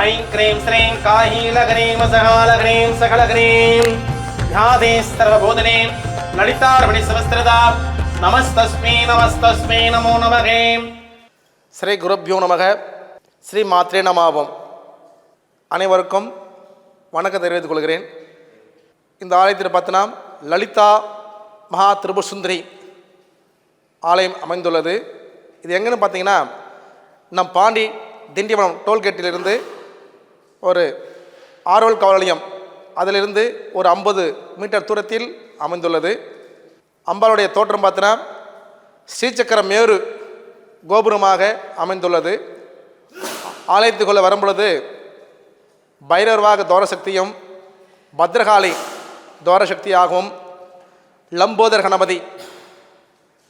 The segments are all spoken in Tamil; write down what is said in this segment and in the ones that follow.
ऐं क्रीं श्रीं काहीलग्रीं सहालग्रीं सकलग्रीं ध्यादे सर्वबोधने ललितार्पणि सहस्रदा நமஸ்தஸ்மே நமஸ்தஸ்மே நமோ நமகே. ஸ்ரீ குருப்யோ நமக. ஸ்ரீ மாத்ரே நமாவம். அனைவருக்கும் வணக்கம் தெரிவித்துக் கொள்கிறேன். இந்த ஆலயத்தில் பார்த்தோன்னா லலிதா மகா திரிபுரசுந்தரி ஆலயம் அமைந்துள்ளது. இது எங்கன்னு பார்த்தீங்கன்னா நம் பாண்டி திண்டிவனம் டோல்கேட்டிலிருந்து ஒரு ஆரோல் காவல் அதிலிருந்து ஒரு 50 மீட்டர் தூரத்தில் அமைந்துள்ளது. அம்பாளுடைய தோற்றம் பார்த்தோன்னா ஸ்ரீசக்கர மேரு கோபுரமாக அமைந்துள்ளது. ஆலயத்துக்குள்ளே வரும்பொழுது பைரவாக தோரசக்தியும் பத்ரகாளி தோரசக்தியாகவும் லம்போதர் கணபதி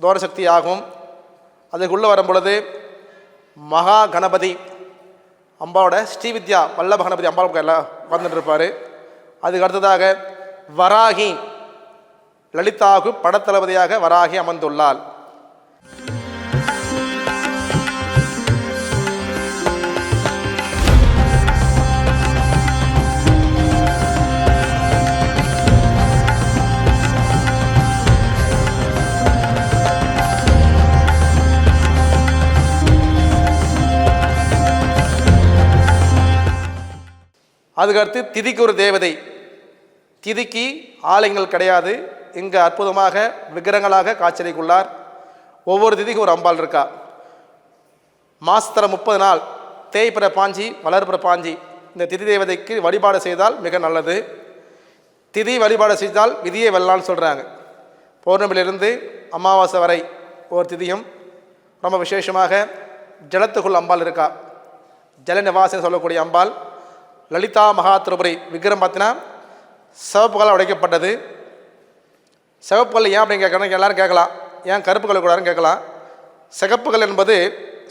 தோரசக்தியாகவும் அதுக்குள்ளே வரும்பொழுது மகா கணபதி அம்பாவோட ஸ்ரீவித்யா வல்லப கணபதி அம்பாளுக்கு எல்லாம் உட்கார்ந்துட்டு இருப்பார். அதுக்கு அடுத்ததாக வராகி லலிதாவுக்கு படத்தளபதியாக வராகி அமர்ந்துள்ளாள். அதுக்கடுத்து திதிக்கு ஒரு தேவதை. திதிக்கு ஆலயங்கள் கிடையாது. இங்கே அற்புதமாக விக்கிரகங்களாக காட்சியளிக்குள்ளார். ஒவ்வொரு திதிக்கு ஒரு அம்பாள் இருக்கா. மாசத்துல 30 நாள் தேய்பிற பாஞ்சி வளர்பிற பாஞ்சி இந்த திதி தேவதைக்கு வழிபாடு செய்தால் மிக நல்லது. திதி வழிபாடு செய்தால் விதியை வெல்லான்னு சொல்கிறாங்க. பௌர்ணமியிலிருந்து அமாவாசை வரை ஒரு திதியும் ரொம்ப விசேஷமாக ஜலத்துக்குள் அம்பாள் இருக்கா. ஜல நிவாசம் சொல்லக்கூடிய அம்பாள் லலிதா மகா திரிபுரை விக்கிரம் பார்த்தீங்கன்னா சிவப்புகளால் உடைக்கப்பட்டது. சிவப்புகள் ஏன் அப்படின்னு கேட்கணும் எல்லாரும் கேட்கலாம். ஏன் கருப்புகள் கூடாதுன்னு கேட்கலாம். சிகப்புகள் என்பது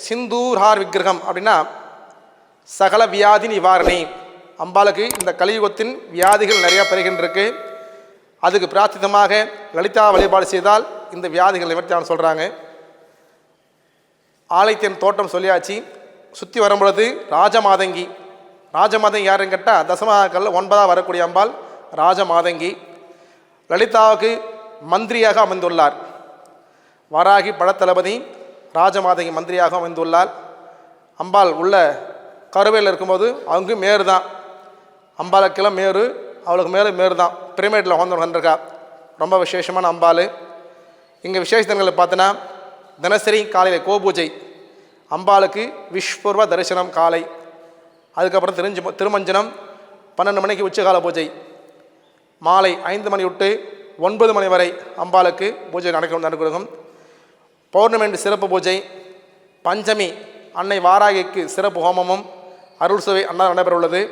சிந்தூர்ஹார் விக்கிரகம் அப்படின்னா சகல வியாதி நிவாரணி. அம்பாளுக்கு இந்த கலியுகத்தின் வியாதிகள் நிறையா பெறுகின்றிருக்கு. அதுக்கு பிரார்த்திதமாக லலிதா வழிபாடு செய்தால் இந்த வியாதிகள் நிவர்த்தியான்னு சொல்கிறாங்க. ஆலயத்தின் தோட்டம் சொல்லியாச்சு. சுற்றி வரும்பொழுது ராஜமாதங்கி. ராஜமாதங்கி யாருன்னு கேட்டால் தசமகல்ல 9ஆக வரக்கூடிய அம்பாள் ராஜமாதங்கி. லலிதாவுக்கு மந்திரியாக அமைந்துள்ளார். வராகி படத்தளபதி, ராஜமாதங்கி மந்திரியாக அமைந்துள்ளார். அம்பாள் உள்ள கருவேல இருக்கும்போது அவங்க மேரு தான். அம்பாளுக்கெல்லாம் மேரு, அவளுக்கு மேலே மேரு தான். பிரமிடில் வந்துருக்கா. ரொம்ப விசேஷமான அம்பாள். இங்கே விசேஷங்களை பார்த்தோன்னா தினசரி காலையில் கோபூஜை. அம்பாளுக்கு விஸ்வபூர்வ தரிசனம் காலை. அதுக்கப்புறம் திருமஞ்சனம் 12 மணிக்கு உச்சகால பூஜை. மாலை 5 மணி விட்டு 9 மணி வரை அம்பாளுக்கு பூஜை நடக்கும். பௌர்ணமி சிறப்பு பூஜை. பஞ்சமி அன்னை வாராகிக்கு சிறப்பு ஹோமமும் அருள் சுவை அண்ணா நடைபெற உள்ளது.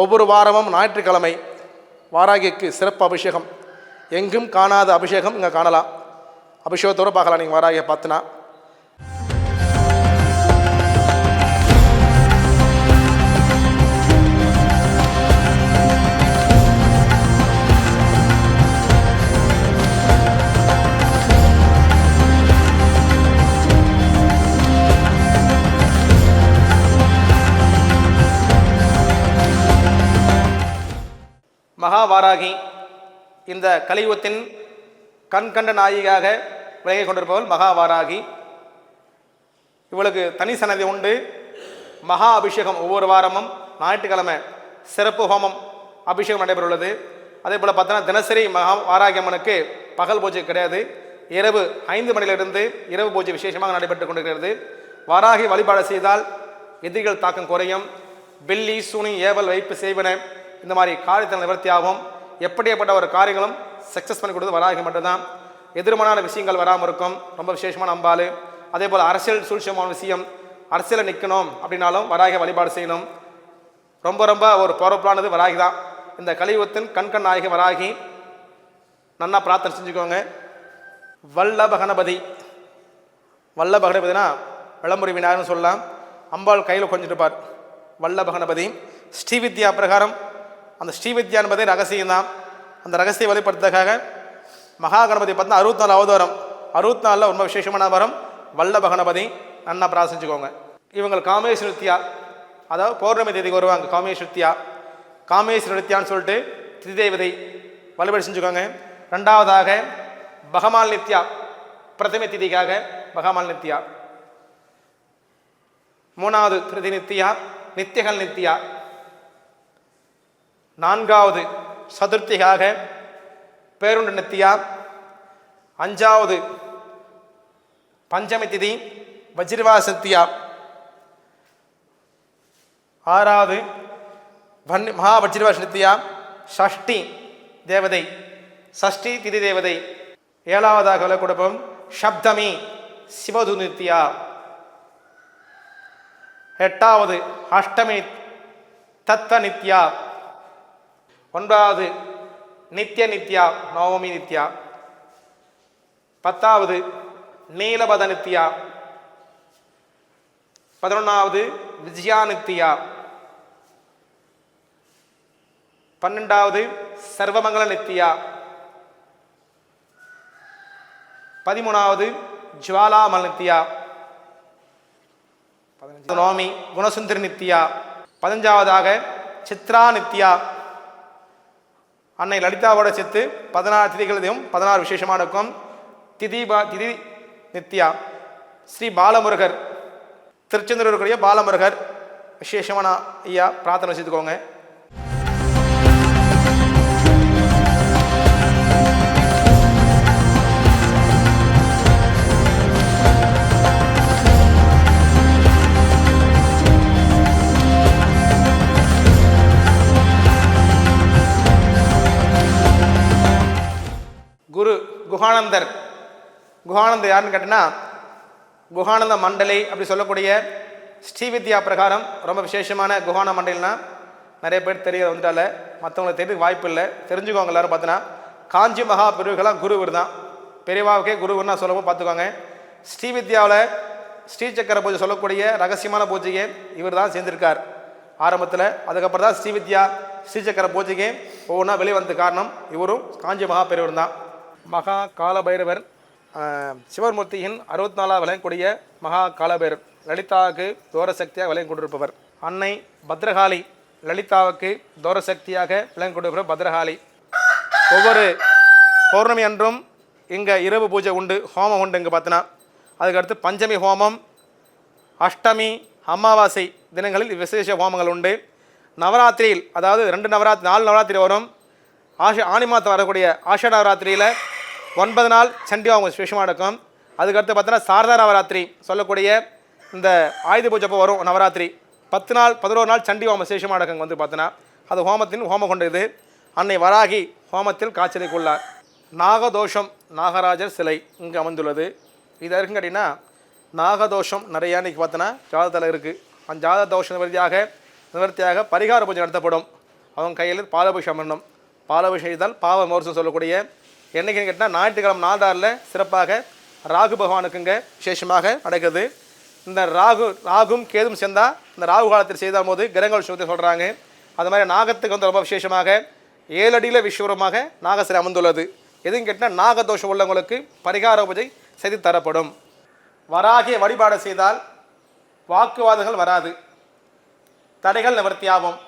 ஒவ்வொரு வாரமும் ஞாயிற்றுக்கிழமை வாராகிக்கு சிறப்பு அபிஷேகம். எங்கும் காணாத அபிஷேகம் இங்கே காணலாம். அபிஷேகத்தோடு பார்க்கலாம். நீங்கள் வாராகியை பார்த்தினா மகாவாராகி இந்த கலியுகத்தின் கண்கண்ட நாயகியாக விலகி கொண்டிருப்பவள் மகாவாராகி. இவளுக்கு தனி சன்னதி உண்டு. மகா அபிஷேகம் ஒவ்வொரு வாரமும் ஞாயிற்றுக்கிழமை சிறப்பு ஹோமம் அபிஷேகம் நடைபெறுள்ளது. அதே போல் பார்த்தோன்னா தினசரி வாராகி அம்மனுக்கு பகல் பூஜை கிடையாது. இரவு 5 மணியிலிருந்து இரவு பூஜை விசேஷமாக நடைபெற்று கொண்டிருக்கிறது. வாராகி வழிபாடு செய்தால் எதிரிகள் தாக்கம் குறையும். வெள்ளி சூனி ஏவல் வைப்பு செய்வன இந்த மாதிரி காரியத்தில் நிவர்த்தியாகும். எப்படிப்பட்ட ஒரு காரியங்களும் சக்ஸஸ் பண்ணி கொடுத்து வராகி மட்டும்தான். எதிர்மறையான விஷயங்கள் வராமல் இருக்கும். ரொம்ப விசேஷமான அம்பாள். அதே போல் அரசியல் சூழ்ச்சியமான விஷயம், அரசியலில் நிற்கணும் அப்படின்னாலும் வராகி வழிபாடு செய்யணும். ரொம்ப ரொம்ப ஒரு பவர்ஃபுல்லானது வராகி தான். இந்த கலியுகத்தின் கண்கண் நாயகி வராகி. நன்னா பிரார்த்தனை செஞ்சுக்கோங்க. வல்லப கணபதி. வல்லப கணபதினா விளம்பரி விநாயகர்னு சொல்லலாம். அம்பாள் கையில் கொஞ்சிட்டு இருப்பார். வல்லப கணபதி. ஸ்ரீவித்யா பிரகாரம் அந்த ஸ்ரீவித்யா என்பதே ரகசியம்தான். அந்த ரகசிய வெளிப்படுத்துறதுக்காக மகா கணபதி பார்த்தா 64 அவதாரம். 64 ரொம்ப விசேஷமான வரம் வல்லப கணபதி. நன்னா பிரார்த்திச்சுக்கோங்க. இவங்க காமேஷ் நித்யா அதாவது பௌர்ணமி தேதிக்கு வருவாங்க காமேஸ்வர நித்யான்னு சொல்லிட்டு திதி தேவதை வழிபாடு செஞ்சுக்கோங்க. ரெண்டாவதாக பகமால் நித்யா, பிரதம திதிக்காக பகமால் நித்யா. மூணாவது திருதி நித்யா, நித்தியகல் நித்யா. நான்காவது சதுர்த்திகாக பேருண்ட நித்யா. அஞ்சாவது பஞ்சமி திதி வஜ்ரவாச நித்யா. ஆறாவது மகா வஜ்ரவாச நித்யா, ஷஷ்டி தேவதை, ஷஷ்டி திதி தேவதை. ஏழாவதாக கொடுப்போம் சப்தமி சிவது நித்யா. எட்டாவது அஷ்டமி தத்வ நித்யா. ஒன்பதாவது நித்ய நித்யா நவமி நித்யா. பத்தாவது நீலபத நித்யா. 11வது விஜயா நித்யா. 12வது சர்வமங்கல நித்யா. 13வது ஜுவாலாமல் நித்யா. 15 நவமி குணசுந்தரி நித்யா. 15வதாக சித்ரா நித்யா. அன்னை லலிதாவோட சேர்த்து 16 திதிகளையும் 16 விசேஷமாக இருக்கும். திதி நித்யா ஸ்ரீ பாலமுருகர், திருச்செந்தூர் இருக்கக்கூடிய பாலமுருகர் விசேஷமான ஐயா பிரார்த்தனை வச்சுக்கோங்க. குஹானந்தர் யாருன்னு கேட்டீங்கன்னா, குஹானந்த மண்டலை அப்படி சொல்லக்கூடிய ஸ்ரீவித்யா பிரகாரம் ரொம்ப விசேஷமான குஹான மண்டலினா நிறைய பேர் தெரிய வந்துட்டால, மற்றவங்களுக்கு தெரிய வாய்ப்பு இல்லை. தெரிஞ்சுக்கோங்க எல்லாரும். பார்த்தீங்கன்னா காஞ்சி மகா பிரிவுகளாம் குருவர் தான், பெரியவாவுக்கே குருவர்னா சொல்லவும் பார்த்துக்கோங்க. ஸ்ரீவித்யாவில் ஸ்ரீசக்கர பூஜை சொல்லக்கூடிய ரகசியமான பூஜையை இவர் தான் செஞ்சிருக்கார் ஆரம்பத்தில். அதுக்கப்புறம் தான் ஸ்ரீசக்கர பூஜைக்கு ஒவ்வொன்றா வெளியே வந்த காரணம் இவரும் காஞ்சி மகா பெரியவர் தான். மகா காலபைரவர் சிவமூர்த்தியின் 64 விளையக்கூடிய மகா காலபைரவர், லலிதாவுக்கு தோரசக்தியாக விளையம் கொண்டிருப்பவர். அன்னை பத்ரகாளி, லலிதாவுக்கு தோரசக்தியாக விளையம் கொண்டிருப்பவர் பத்ரகாளி. ஒவ்வொரு பௌர்ணமி அன்றும் இங்கே இரவு பூஜை உண்டு, ஹோமம் உண்டு. இங்கே பார்த்தோன்னா அதுக்கடுத்து பஞ்சமி ஹோமம், அஷ்டமி அமாவாசை தினங்களில் விசேஷ ஹோமங்கள் உண்டு. நவராத்திரியில், அதாவது 4 நவராத்திரி வரும். ஆனி மாதம் வரக்கூடிய ஆஷாட நவராத்திரியில் 9 நாள் சண்டி ஹோமம் விசேஷமாக நடக்கும். அதுக்கடுத்து பார்த்தோன்னா சாரதா நவராத்திரி சொல்லக்கூடிய இந்த ஆயுத பூஜை அப்போ வரும் நவராத்திரி. 10 நாள் 11 நாள் சண்டி ஹோமம் விசேஷமாக நடக்கும். வந்து பார்த்தோன்னா அது ஹோமத்தின் ஹோமம் கொண்டது. அன்னை வராகி ஹோமத்தில் காய்ச்சலுக்கு உள்ளார். நாகதோஷம் நாகராஜர் சிலை இங்கே அமைந்துள்ளது. இது இருக்குன்னு கேட்டிங்கன்னா, நாகதோஷம் நிறையா இன்றைக்கி பார்த்தோன்னா ஜாதகத்தில் இருக்குது. அந்த ஜாதக தோஷ நிவர்த்தியாக பரிகார பூஜை நடத்தப்படும். அவங்க கையில் பாலாபிஷேகம் பண்ணணும். பாலாபிஷேகம் செய்தால் பாவ மோர்சம் சொல்லக்கூடிய என்னைக்குன்னு கேட்டால் ஞாயிற்றுக்கிழமை நாடாரில் சிறப்பாக ராகு பகவானுக்குங்க விசேஷமாக நடக்குது. இந்த ராகும் கேதும் சேர்ந்தால் இந்த ராகு காலத்தில் செய்தால் போது கிரகங்கள் சுற்றி சொல்கிறாங்க. அது மாதிரி நாகத்துக்கு வந்து ரொம்ப விசேஷமாக 7 அடியில் விஸ்வரமாக நாகசிலை அமர்ந்துள்ளது. எதுன்னு கேட்டால் நாகதோஷம் உள்ளவங்களுக்கு பரிகார பூஜை செய்து தரப்படும். வராகிய வழிபாடு செய்தால் வாக்குவாதங்கள் வராது, தடைகள் நிவர்த்தியாகும்.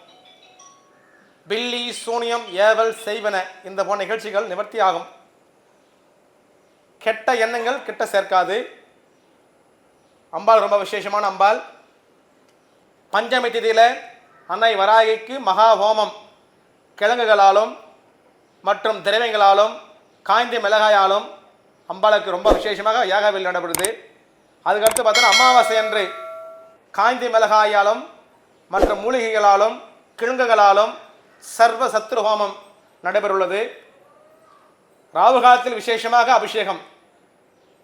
பில்லி சூனியம் ஏவல் செய்வன இந்த போன்ற நிகழ்ச்சிகள் நிவர்த்தியாகும். கெட்ட எண்ணங்கள் கிட்ட சேர்க்காது. அம்பாள் ரொம்ப விசேஷமான அம்பாள். பஞ்சமி திதியில் அன்னை வராகிக்கு மகா ஹோமம் கிழங்குகளாலும் மற்றும் திரவியங்களாலும் காய்ந்த மிளகாயாலும் அம்பாளுக்கு ரொம்ப விசேஷமாக யாகவில் நடைபெறுது. அதுக்கடுத்து பார்த்தோன்னா அமாவாசை அன்று காய்ந்த மிளகாயாலும் மற்ற மூலிகைகளாலும் கிழங்குகளாலும் சர்வ சத்ரு ஹோமம் நடைபெறுள்ளது. ராகு காலத்தில் விசேஷமாக அபிஷேகம்.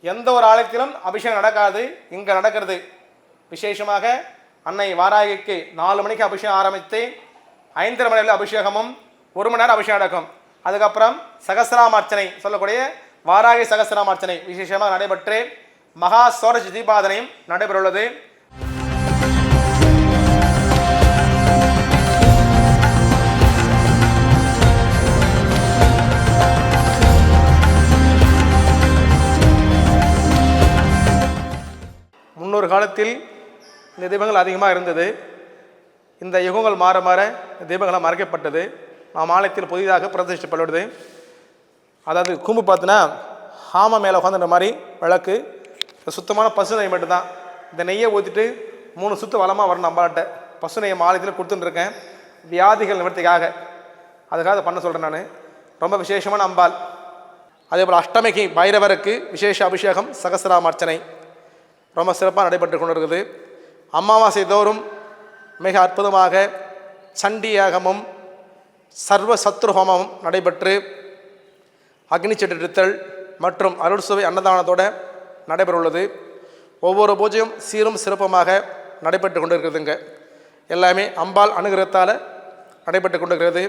எந்த ஒரு ஆலயத்திலும் அபிஷேகம் நடக்காது, இங்கே நடக்கிறது. விசேஷமாக அன்னை வாராகிக்கு 4 மணிக்கு அபிஷேகம் ஆரம்பித்து 5:30 மணியில் அபிஷேகமும் 1 மணி நேரம் அபிஷேகம் நடக்கும். அதுக்கப்புறம் சகசிராமார்ச்சனை சொல்லக்கூடிய வாராகி சகசிராமார்ச்சனை விசேஷமாக நடைபெற்று மகா சோரஜ் தீபாதனையும் நடைபெறுள்ளது. முன்னொரு காலத்தில் இந்த தீபங்கள் அதிகமாக இருந்தது. இந்த யுகங்கள் மாற மாற தீபங்களாக மறைக்கப்பட்டது. நாம் ஆலயத்தில் புதிதாக பிரதிஷ்டைப்படுவது. அதாவது கூம்பு பார்த்தீங்கன்னா ஹாம மேலே உட்காந்துன்ற மாதிரி விளக்கு, சுத்தமான பசு நெய் மட்டும்தான். இந்த நெய்யை ஊற்றிட்டு 3 சுற்று வளமாக வரணும். அம்பாட்ட பசு நெய்யை ஆலயத்தில் கொடுத்துட்டுருக்கேன், வியாதிகள் நிவர்த்திக்காக. அதுக்காக அதை பண்ண சொல்கிறேன் நான். ரொம்ப விசேஷமான அம்பாள். அதே போல் அஷ்டமிக்கு பைரவருக்கு விசேஷ அபிஷேகம், சகசிராம அர்ச்சனை ரொம்ப சிறப்பாக நடைபெற்று கொண்டு இருக்குது. அமாவாசை தோறும் மிக அற்புதமாக சண்டியாகமும் சர்வ சத்ரு ஹோமமும் நடைபெற்று அக்னி செட்டிடுத்தல் மற்றும் அருள் சுவை அன்னதானத்தோடு நடைபெற உள்ளது. ஒவ்வொரு பூஜையும் சீரும் சிறப்புமாக நடைபெற்று கொண்டு இருக்கிறதுங்க. எல்லாமே அம்பாள் அனுகிரகத்தால் நடைபெற்று கொண்டிருக்கிறது.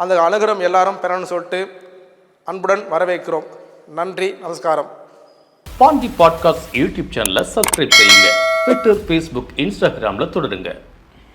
அந்த அனுகிரகம் எல்லாரும் பெறணும்னு சொல்லிட்டு அன்புடன் வரவேற்கிறோம். நன்றி, நமஸ்காரம். பாண்டி பாட்காஸ்ட் யூடியூப் சேனலை சப்ஸ்கிரைப் செய்யுங்க. ட்விட்டர், ஃபேஸ்புக், இன்ஸ்டாகிராமில் தொடருங்க.